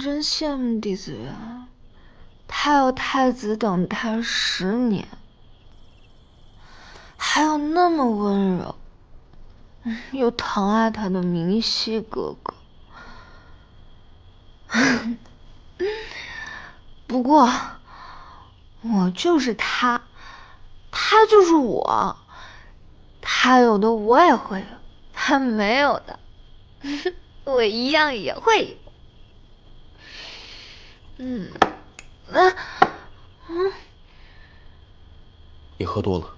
真羡慕弟子园，他有太子等他10年，还有那么温柔又疼爱他的明熙哥哥。不过，我就是他，他就是我，他有的我也会有，他没有的，我一样也会有。你喝多了。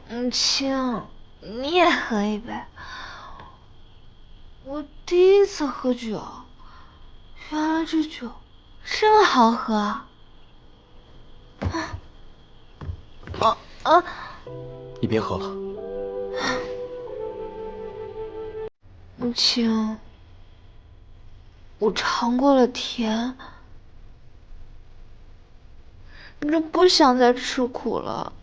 母亲，你也喝一杯。我第一次喝酒，原来这酒这么好喝啊！你别喝了。母亲，我尝过了甜，这不想再吃苦了。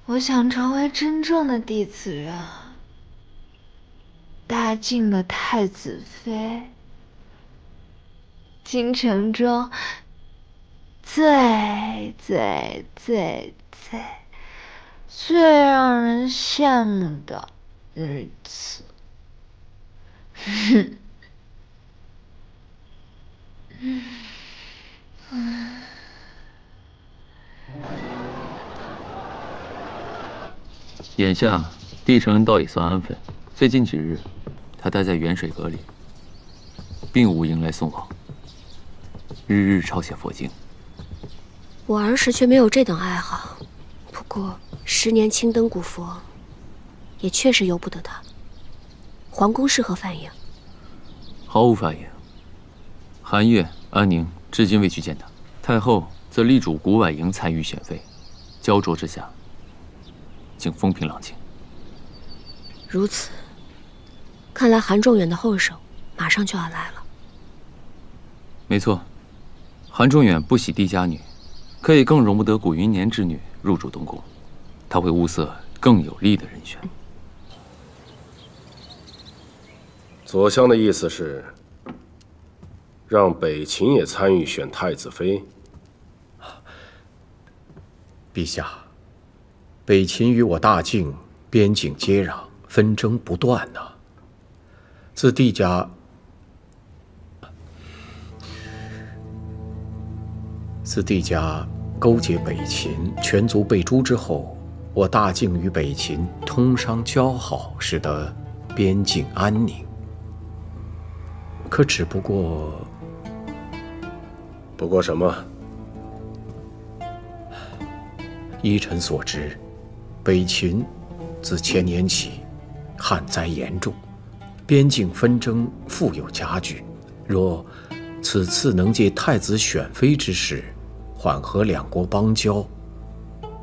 我想成为真正的弟子园，大晋的太子妃，京城中最让人羡慕的日子。眼下帝承恩倒也算安分，最近几日，他待在元水阁里，并无迎来送往，日日抄写佛经。我儿时却没有这等爱好，不过10年青灯古佛，也确实由不得他。皇宫是何反应？毫无反应。韩月、安宁至今未去见他，太后则力主古婉莹参与选妃，焦灼之下，竟风平浪静。如此，看来韩仲远的后手马上就要来了。没错，韩仲远不喜帝家女，可以更容不得古云年之女入主东宫，他会物色更有利的人选。左相的意思是，让北秦也参与选太子妃。陛下，北秦与我大晋边境接壤，纷争不断呐。自帝家勾结北秦，全族被诛之后，我大晋与北秦通商交好，使得边境安宁。可只不过什么？依臣所知，北秦自前年起旱灾严重，边境纷争复有加剧。若此次能借太子选妃之事，缓和两国邦交，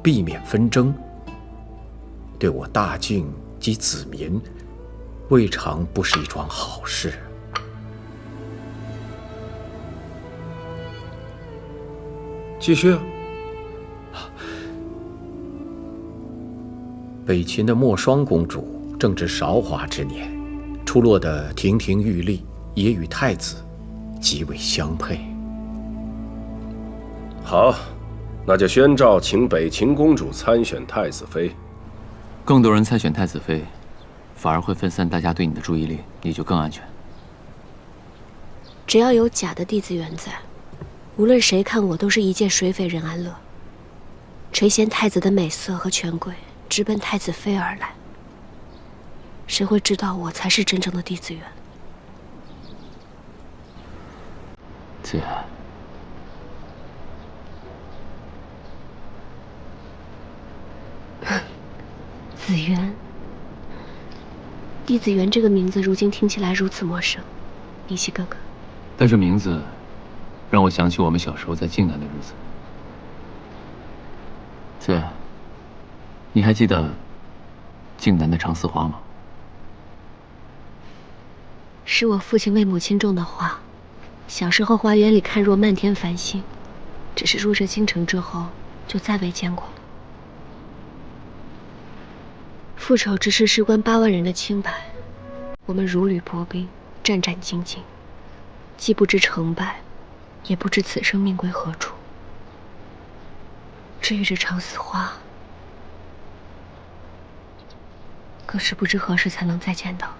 避免纷争，对我大晋及子民，未尝不是一桩好事。继续。北秦的莫双公主正值韶华之年，出落得亭亭玉立，也与太子极为相配。好，那就宣诏请北秦公主参选太子妃。更多人参选太子妃，反而会分散大家对你的注意力，也就更安全。只要有假的弟子园在，无论谁看我都是一介水匪任安乐，垂涎太子的美色和权贵，直奔太子妃而来。谁会知道我才是真正的弟子园？子园，子园，弟子园这个名字如今听起来如此陌生，明熙哥哥。但这名字让我想起我们小时候在靖南的日子。子园，你还记得靖南的长丝花吗？是我父亲为母亲种的花，小时候花园里看若漫天繁星，只是入这京城之后就再未见过了。复仇只是事关8万人的清白，我们如履薄冰，战战兢兢，既不知成败，也不知此生命归何处。至于这长死花，更是不知何时才能再见到。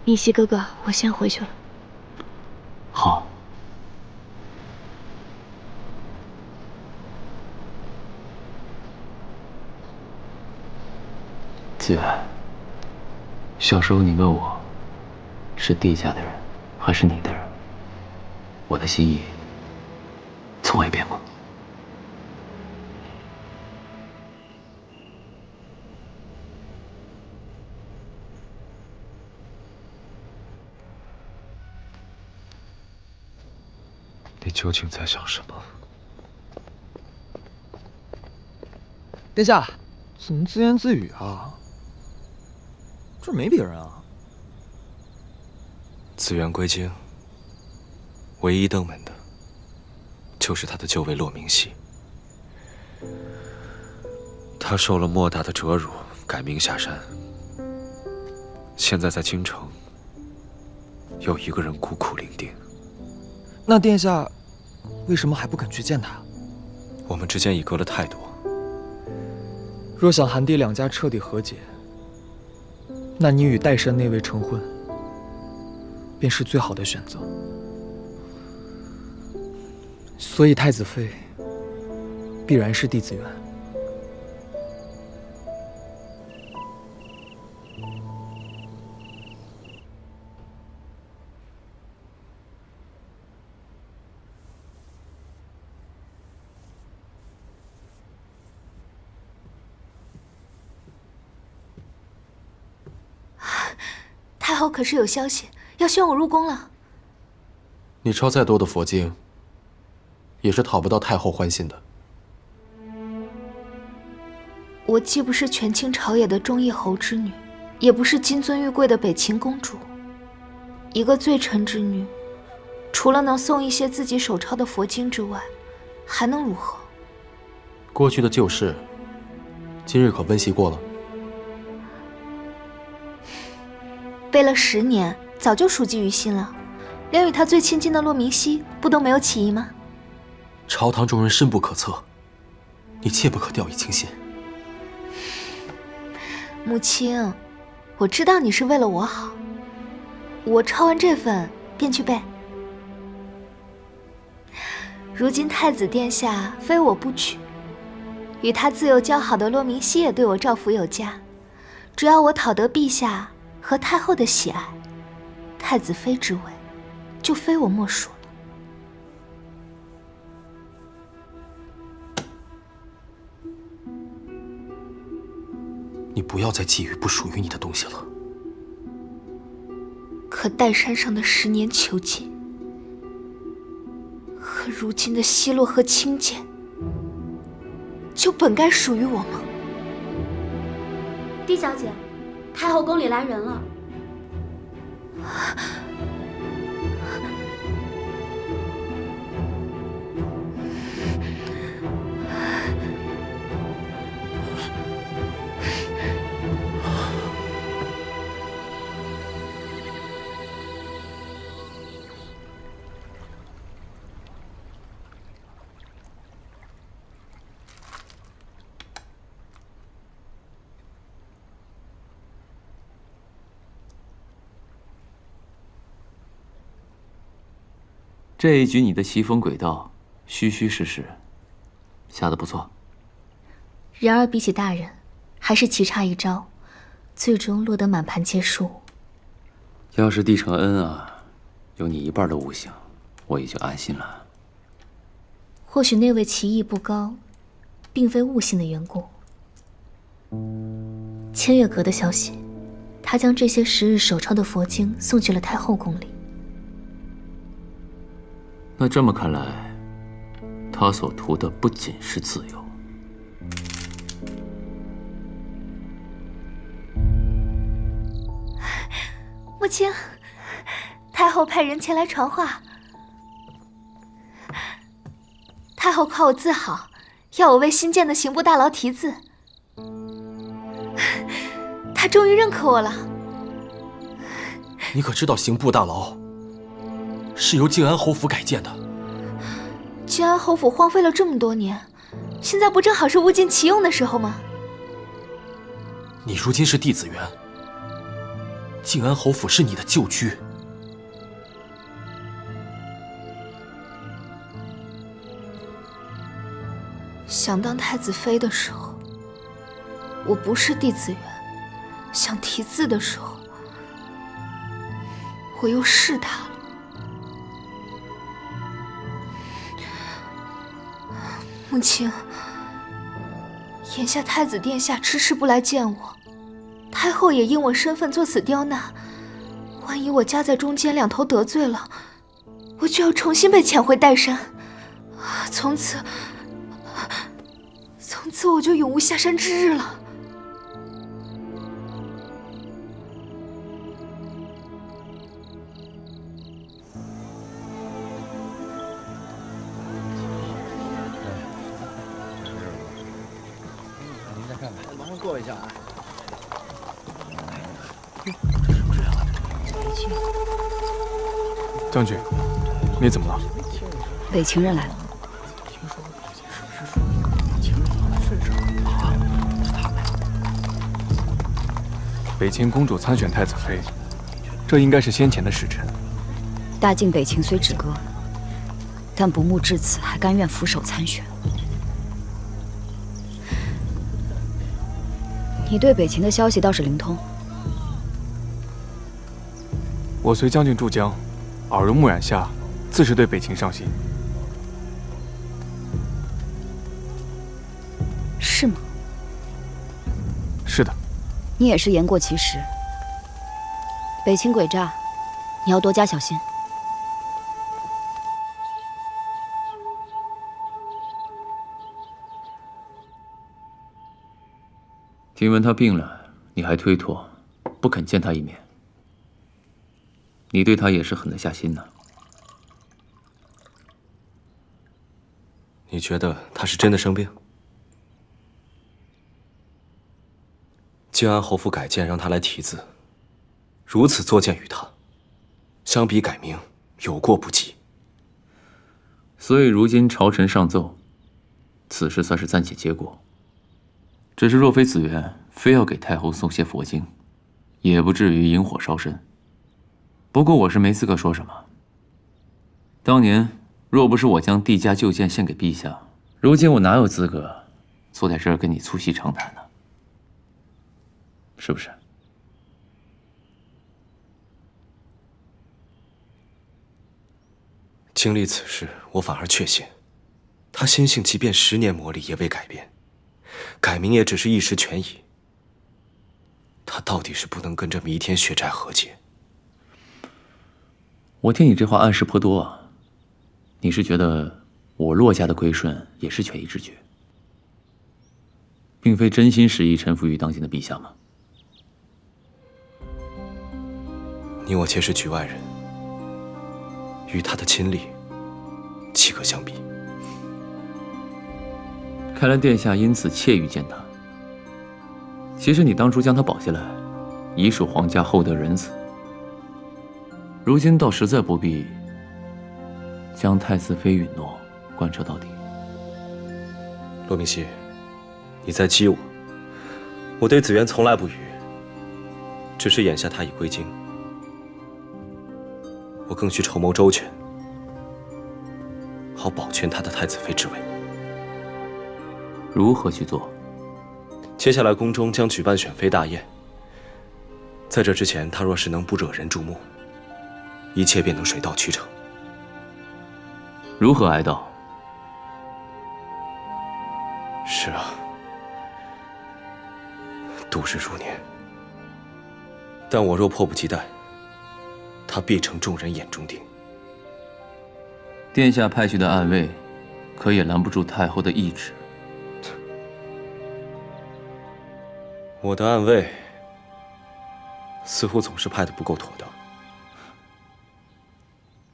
密西哥哥，我先回去了。好。子远，小时候你问我，是地下的人还是你的人，我的心意从未变过。你究竟在想什么？殿下，怎么自言自语啊？这没别人啊。紫苑归京，唯一登门的，就是他的旧尉骆明熙。他受了莫大的折辱，改名下山。现在在京城，有一个人孤苦伶仃。那殿下为什么还不肯去见他？我们之间已隔了太多。若想韩帝两家彻底和解，那你与岱山那位成婚，便是最好的选择。所以太子妃必然是帝子园。太后可是有消息，要宣我入宫了。你抄再多的佛经，也是讨不到太后欢心的。我既不是权倾朝野的忠义侯之女，也不是金尊玉贵的北秦公主。一个罪臣之女，除了能诵一些自己手抄的佛经之外，还能如何？过去的旧事，今日可温习过了？背了10年，早就熟记于心了。连与他最亲近的骆明熙，不都没有起疑吗？朝堂中人深不可测，你切不可掉以轻心。母亲，我知道你是为了我好，我抄完这份便去背。如今太子殿下非我不娶，与他自幼交好的骆明熙也对我照拂有加，只要我讨得陛下和太后的喜爱，太子妃之位就非我莫属了。你不要再觊觎不属于你的东西了。可岱山上的10年囚禁，和如今的奚落和轻贱，就本该属于我吗？狄小姐，太后宫里来人了。这一局你的棋逢轨道，虚虚实实，下得不错。然而比起大人，还是棋差一招，最终落得满盘皆输。要是帝承恩啊，有你1半的悟性，我也就安心了。或许那位棋艺不高，并非悟性的缘故。千月阁的消息，他将这些时日手抄的佛经送去了太后宫里。那这么看来，他所图的不仅是自由。母亲，太后派人前来传话，太后夸我字好，要我为新建的刑部大牢题字。她终于认可我了。你可知道刑部大牢是由靖安侯府改建的？靖安侯府荒废了这么多年，现在不正好是物尽其用的时候吗？你如今是弟子园，靖安侯府是你的旧居。想当太子妃的时候，我不是弟子园；想题字的时候，我又是他了。母亲，眼下太子殿下迟迟不来见我，太后也因我身份作此刁难。万一我夹在中间，两头得罪了，我就要重新被遣回岱山，从此我就永无下山之日了。您再看看，马上坐一下啊。将军，你怎么了？北秦人来了。北秦公主参选太子妃，这应该是先前的时辰。大晋北秦虽止戈，但不慕至此，还甘愿俯首参选。你对北秦的消息倒是灵通。我随将军驻疆，耳濡目染下，自是对北秦上心。是吗？是的。你也是言过其实。北秦诡诈，你要多加小心。听闻他病了，你还推脱，不肯见他一面。你对他也是狠得下心呢。你觉得他是真的生病？靖安侯府改建让他来题字，如此作践于他，相比改名，有过不及。所以如今朝臣上奏，此事算是暂且结果。只是若非子元非要给太后送些佛经，也不至于引火烧身。不过我是没资格说什么。当年若不是我将帝家旧件献给陛下，如今我哪有资格坐在这儿跟你促膝长谈呢？是不是？经历此事，我反而确信，他心性即便10年磨砺也未改变，改名也只是一时权宜。他到底是不能跟这弥天血债和解。我听你这话暗示颇多啊，你是觉得我骆家的归顺也是权宜之举，并非真心实意臣服于当今的陛下吗？你我皆是局外人，与他的亲历，岂可相比？看来殿下因此怯于见他。其实你当初将他保下来，已属皇家厚德仁慈。如今倒实在不必将太子妃允诺贯彻到底。骆明熙，你在激我。我对子元从来不语，只是眼下他已归京，我更需筹谋周全，好保全他的太子妃之位。如何去做？接下来宫中将举办选妃大宴，在这之前，他若是能不惹人注目，一切便能水到渠成。如何哀悼？是啊，度日如年。但我若迫不及待，他必成众人眼中钉。殿下派去的暗卫，可也拦不住太后的懿旨。我的暗卫，似乎总是派的不够妥当。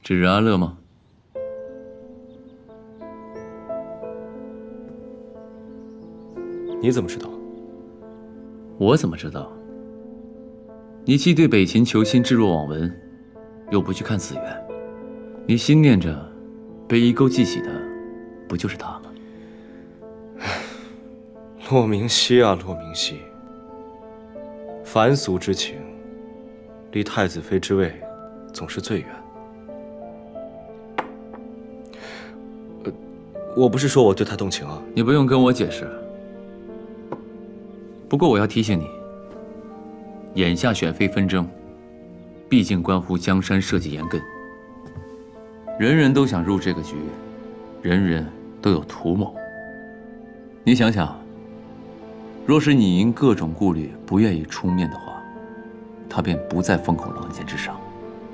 指安乐吗？你怎么知道？我怎么知道？你既对北秦求亲置若罔闻，又不去看紫园，你心念着被一钩记起的，不就是他吗？骆明熙啊，骆明熙，凡俗之情，离太子妃之位总是最远。我不是说我对他动情啊。你不用跟我解释。不过我要提醒你，眼下选妃纷争，毕竟关乎江山社稷严根，人人都想入这个局，人人都有图谋。你想想，若是你因各种顾虑不愿意出面的话，他便不在风口浪尖之上，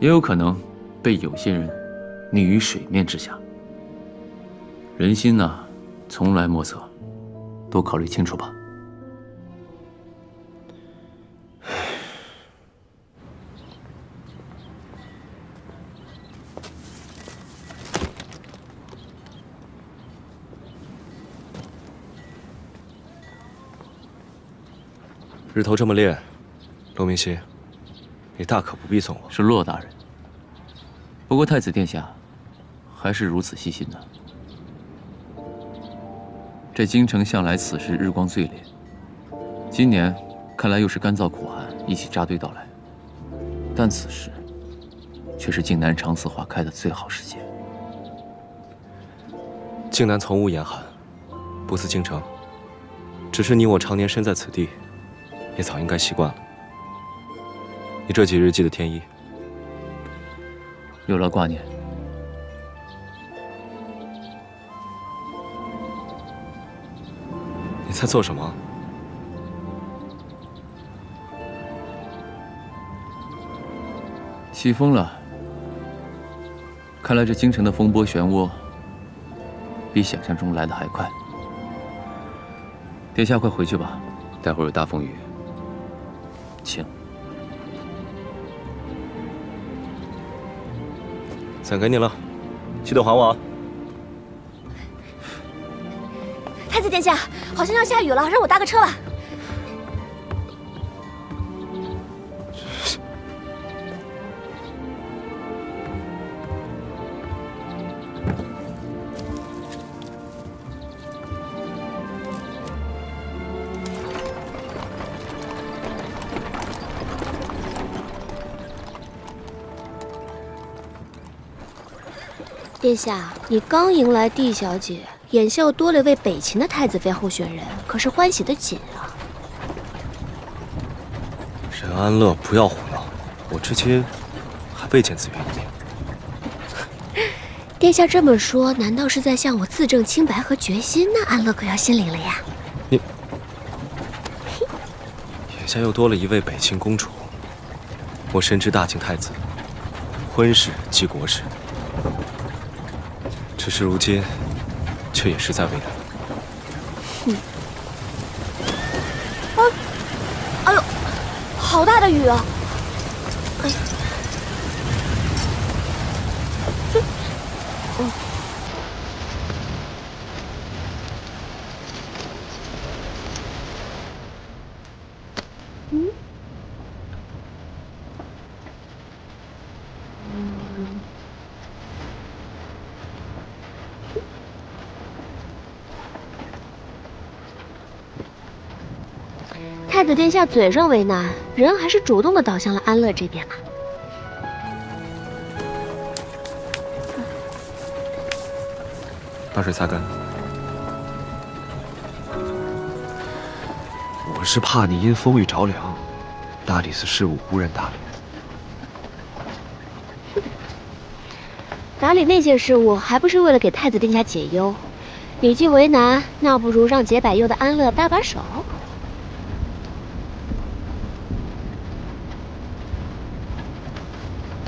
也有可能被有些人溺于水面之下。人心呐，从来莫测，多考虑清楚吧。日头这么烈，骆明熙，你大可不必送我。是骆大人。不过太子殿下还是如此细心呢。这京城向来此时日光最烈，今年看来又是干燥苦寒一起扎堆到来，但此时却是晋南长刺花开的最好时节。晋南从无严寒，不似京城，只是你我常年身在此地，也早应该习惯了。你这几日记得添衣。有劳挂念。你在做什么？起风了。看来这京城的风波漩涡比想象中来得还快。殿下快回去吧，待会儿有大风雨。请。伞给你了，记得还我啊。太子殿下，好像要下雨了，让我搭个车吧。殿下，你刚迎来帝小姐，眼下又多了位北秦的太子妃候选人，可是欢喜的紧啊！任安乐，不要胡闹！我至今还未见紫园一面。殿下这么说，难道是在向我自证清白和决心？那安乐可要心领了呀！你眼下又多了一位北秦公主，我深知大秦太子婚事即国事。只是如今，却也实在为难。哎呦，好大的雨啊！哎呀，太子殿下嘴上为难，人还是主动的倒向了安乐这边嘛。把水擦干。我是怕你因风雨着凉，大理寺事务无人打理。打理那些事务，还不是为了给太子殿下解忧？你既为难，那不如让解百忧的安乐搭把手。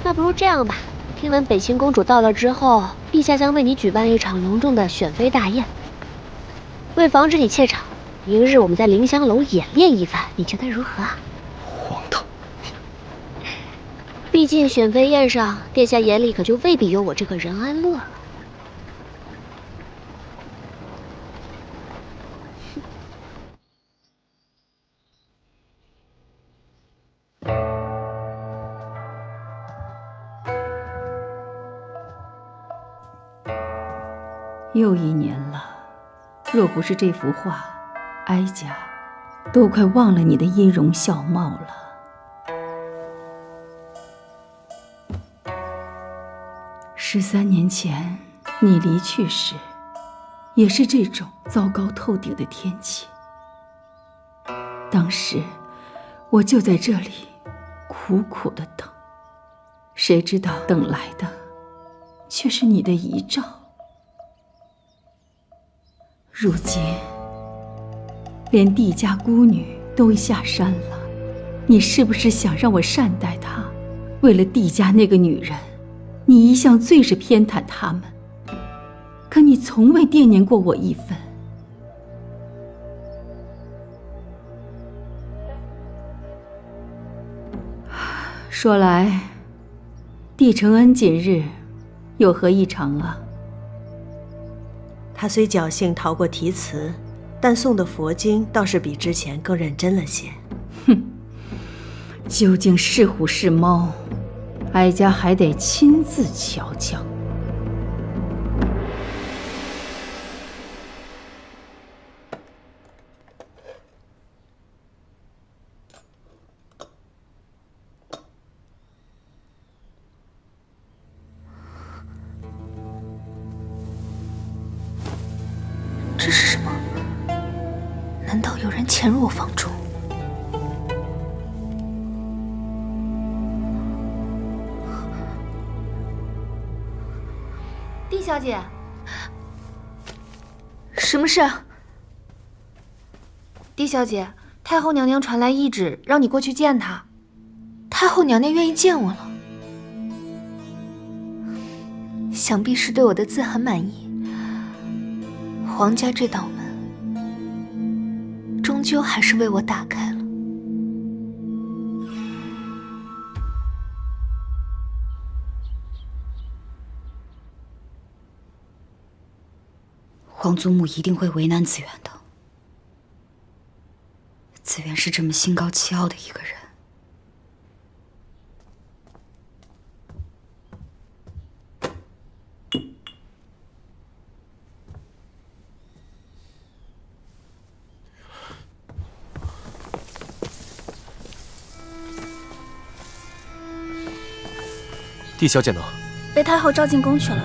那不如这样吧，听闻北秦公主到了之后，陛下将为你举办一场隆重的选妃大宴。为防止你怯场，明日我们在凌香楼演练一番，你觉得如何啊？荒唐！毕竟选妃宴上，殿下眼里可就未必有我这个任安乐了。又1年了，若不是这幅画，哀家都快忘了你的音容笑貌了。13年前你离去时，也是这种糟糕透顶的天气。当时我就在这里苦苦的等，谁知道等来的却是你的遗照。如今连帝家孤女都下山了，你是不是想让我善待她？为了帝家那个女人，你一向最是偏袒他们，可你从未惦念过我一分。说来，帝承恩近日有何异常啊？他虽侥幸逃过题词，但诵的佛经倒是比之前更认真了些。哼，究竟是虎是猫，哀家还得亲自瞧瞧。这是什么？难道有人潜入我房中？帝小姐，什么事？帝小姐，太后娘娘传来懿旨，让你过去见她。太后娘娘愿意见我了，想必是对我的字很满意。皇家这道门，终究还是为我打开了。皇祖母一定会为难紫渊的。紫渊是这么心高气傲的一个人。帝小姐呢？被太后召进宫去了。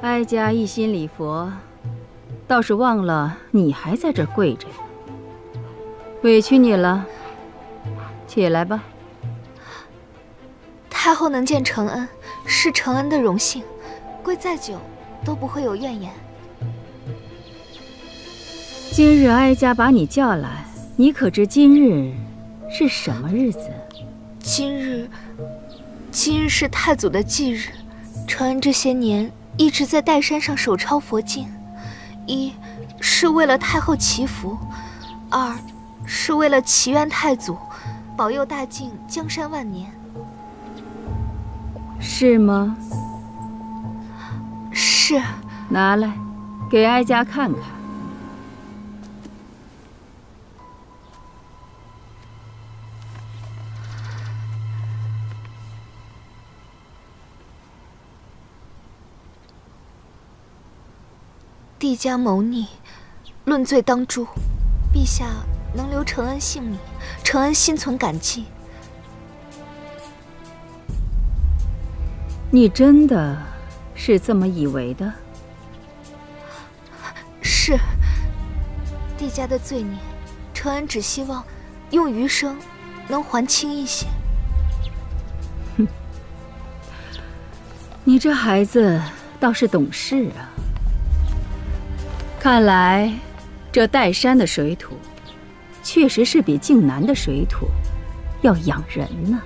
哀家一心礼佛，倒是忘了你还在这儿跪着呢，委屈你了。起来吧。太后能见承恩，是承恩的荣幸，跪再久都不会有怨言。今日哀家把你叫来，你可知今日是什么日子？今日是太祖的忌日。承恩这些年一直在岱山上手抄佛经，一是为了太后祈福，二是为了祈愿太祖保佑大晋江山万年。是吗？是。拿来，给哀家看看。帝家谋逆，论罪当诛。陛下能留承恩性命，承恩心存感激。你真的是这么以为的？是。帝家的罪孽，承恩只希望用余生能还清一些。哼，你这孩子倒是懂事啊。看来这岱山的水土确实是比靖南的水土要养人呢。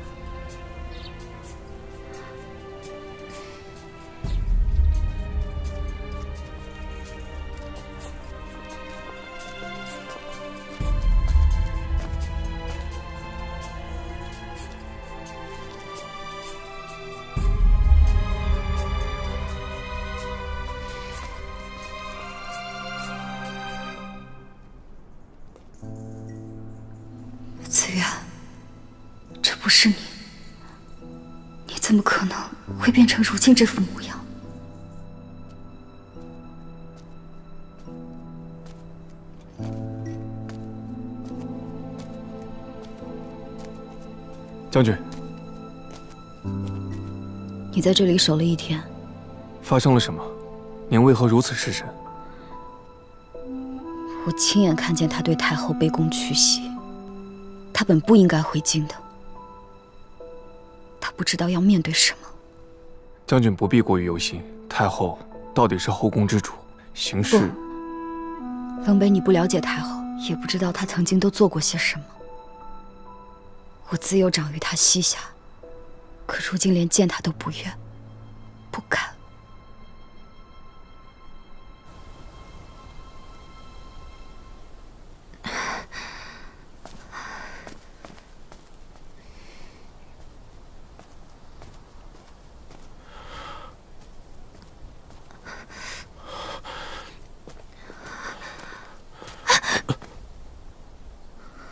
子渊，这不是你，你怎么可能会变成如今这副模样？将军，你在这里守了一天，发生了什么？您为何如此失神？我亲眼看见他对太后卑躬屈膝。他本不应该回京的，他不知道要面对什么。将军不必过于忧心，太后到底是后宫之主，行事……冷北，你不了解太后，也不知道她曾经都做过些什么。我自幼长于她膝下，可如今连见她都不愿，不敢。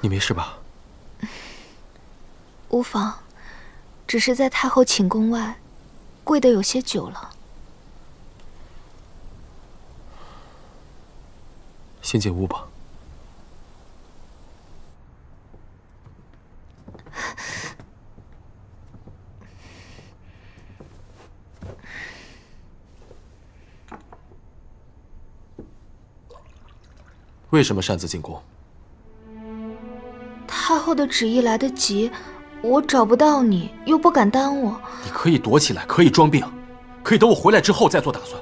你没事吧？无妨，只是在太后寝宫外跪得有些久了。先进屋吧。为什么擅自进宫？太后的旨意来得急，我找不到你，又不敢耽误。你可以躲起来，可以装病，可以等我回来之后再做打算。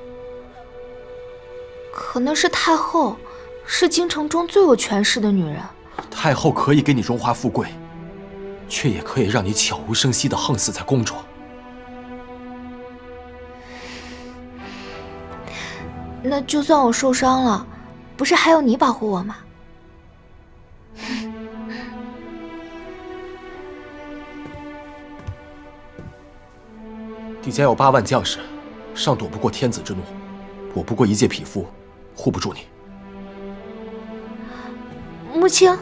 可那是太后，是京城中最有权势的女人。太后可以给你荣华富贵，却也可以让你悄无声息地横死在宫中。那就算我受伤了，不是还有你保护我吗？帝家有8万将士，尚躲不过天子之怒，我不过一介匹夫，护不住你。母亲，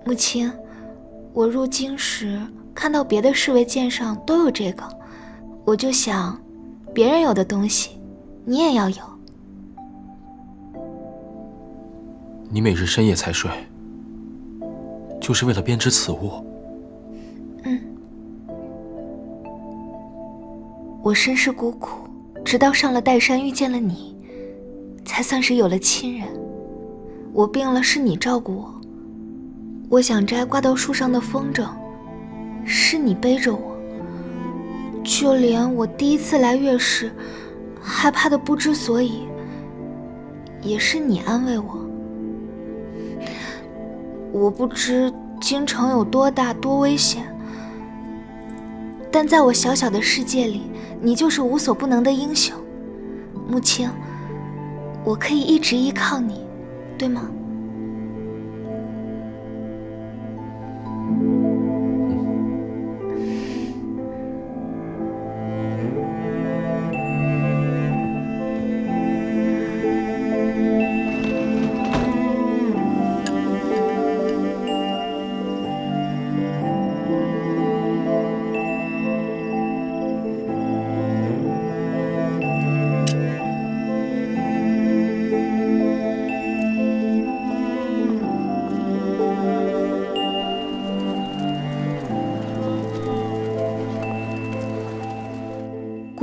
母亲，我入京时看到别的侍卫剑上都有这个，我就想，别人有的东西，你也要有。你每日深夜才睡，就是为了编织此物？嗯。我身世孤苦，直到上了岱山遇见了你，才算是有了亲人。我病了是你照顾我，我想摘挂到树上的风筝，是你背着我。就连我第一次来月氏，害怕的不知所以，也是你安慰我。我不知京城有多大多危险，但在我小小的世界里，你就是无所不能的英雄。母亲，我可以一直依靠你，对吗？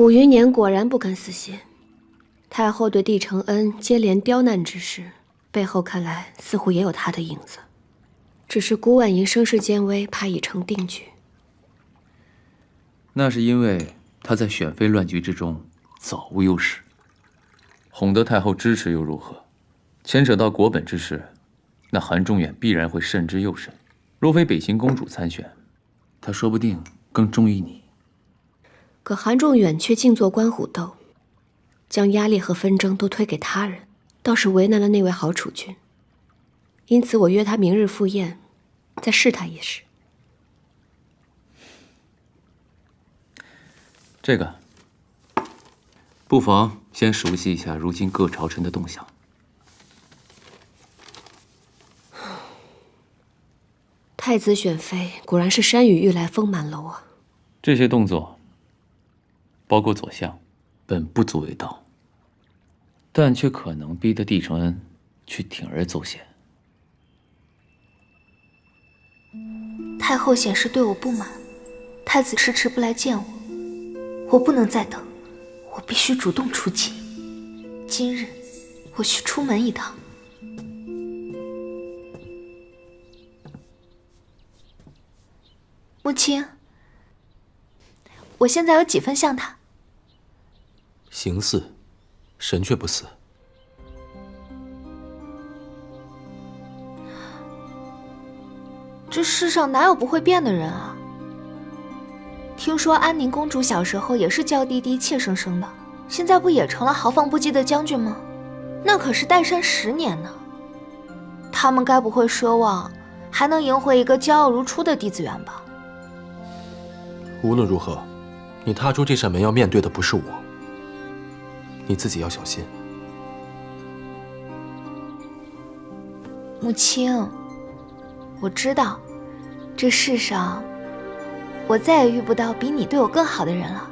古余年果然不肯死心。太后对帝承恩接连刁难之事，背后看来似乎也有他的影子。只是古婉莹声势渐微，怕已成定局。那是因为他在选妃乱局之中早无优势，哄得太后支持又如何？牵扯到国本之事，那韩仲远必然会慎之又慎。若非北秦公主参选，他说不定更中意你。可韩仲远却净做关虎斗，将压力和纷争都推给他人，倒是为难了那位好储君。因此我约他明日赴宴，再试他一试。这个不妨先熟悉一下如今各朝臣的动向。太子选妃果然是山雨欲来风满楼啊！这些动作，包括左相，本不足为道，但却可能逼得帝承恩去铤而走险。太后显示对我不满，太子迟迟不来见我，我不能再等，我必须主动出击。今日我需出门一趟。母亲，我现在有几分像他？形似，神却不似。这世上哪有不会变的人啊？听说安宁公主小时候也是娇滴滴、怯生生的，现在不也成了豪放不羁的将军吗？那可是岱山10年呢。他们该不会奢望还能赢回一个骄傲如初的嫡子园吧？无论如何，你踏出这扇门要面对的不是我，你自己要小心。母亲，我知道，这世上我再也遇不到比你对我更好的人了。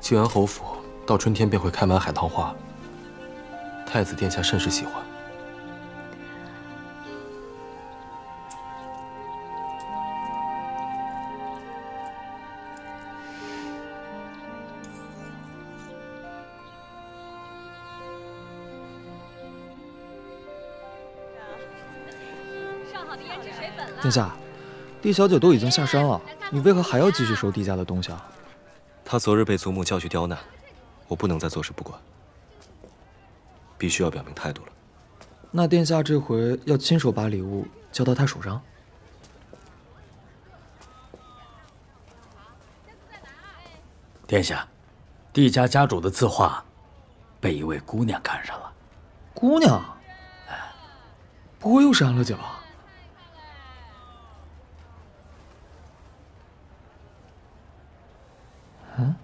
靖安侯府到春天便会开满海棠花，太子殿下甚是喜欢。殿下，帝小姐都已经下山了，你为何还要继续收帝家的东西啊？她昨日被祖母叫去刁难，我不能再坐视不管，必须要表明态度了。那殿下这回要亲手把礼物交到她手上？殿下，帝家家主的字画被一位姑娘看上了。姑娘？不会又是安乐姐吧？嗯？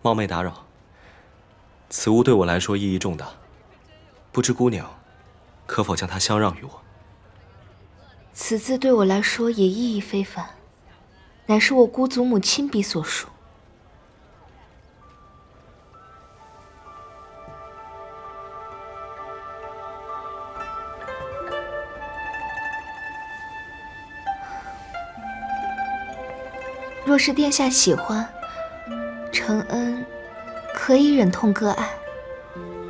冒昧打扰，此物对我来说意义重大，不知姑娘可否将它相让于我？此字对我来说也意义非凡，乃是我姑祖母亲笔所书。若是殿下喜欢，承恩可以忍痛割爱。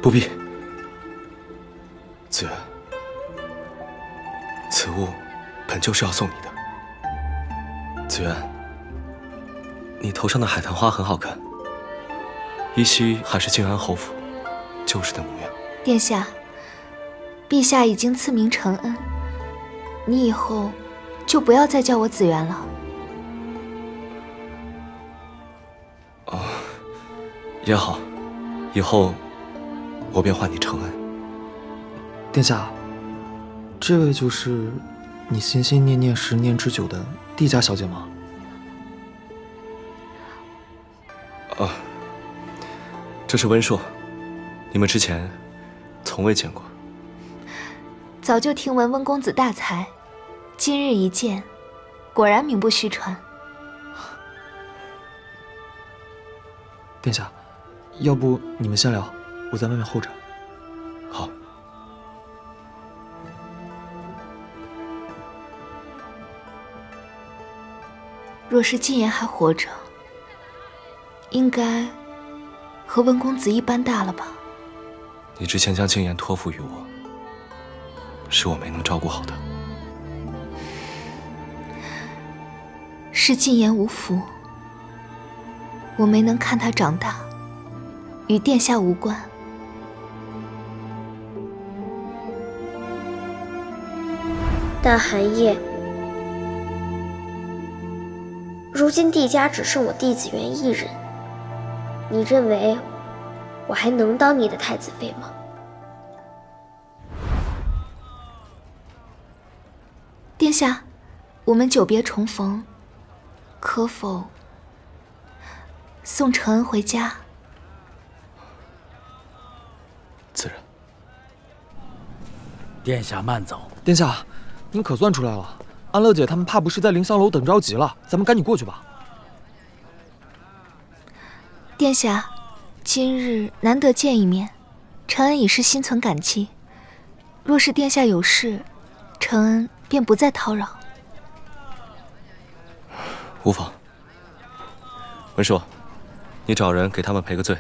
不必，子渊，此物本就是要送你的。子渊，你头上的海棠花很好看，依稀还是靖安侯府旧时的模样。殿下，陛下已经赐名承恩，你以后就不要再叫我子渊了。哦，也好，以后我便唤你承恩。殿下，这位就是你心心念念10年之久的帝家小姐吗？哦，这是温硕，你们之前从未见过。早就听闻温公子大才，今日一见，果然名不虚传。殿下，要不你们先聊。我在外面候着。好。若是禁言还活着，应该和文公子一般大了吧？你之前将禁言托付于我，是我没能照顾好的。是禁言无福，我没能看他长大，与殿下无关。但寒夜，如今帝家只剩我弟子元一人，你认为我还能当你的太子妃吗？殿下，我们久别重逢，可否送承恩回家？自然。殿下慢走。殿下，您可算出来了。安乐姐他们怕不是在凌香楼等着急了，咱们赶紧过去吧。殿下，今日难得见一面，承恩已是心存感激。若是殿下有事，承恩便不再叨扰。无妨。文硕，你找人给他们赔个罪。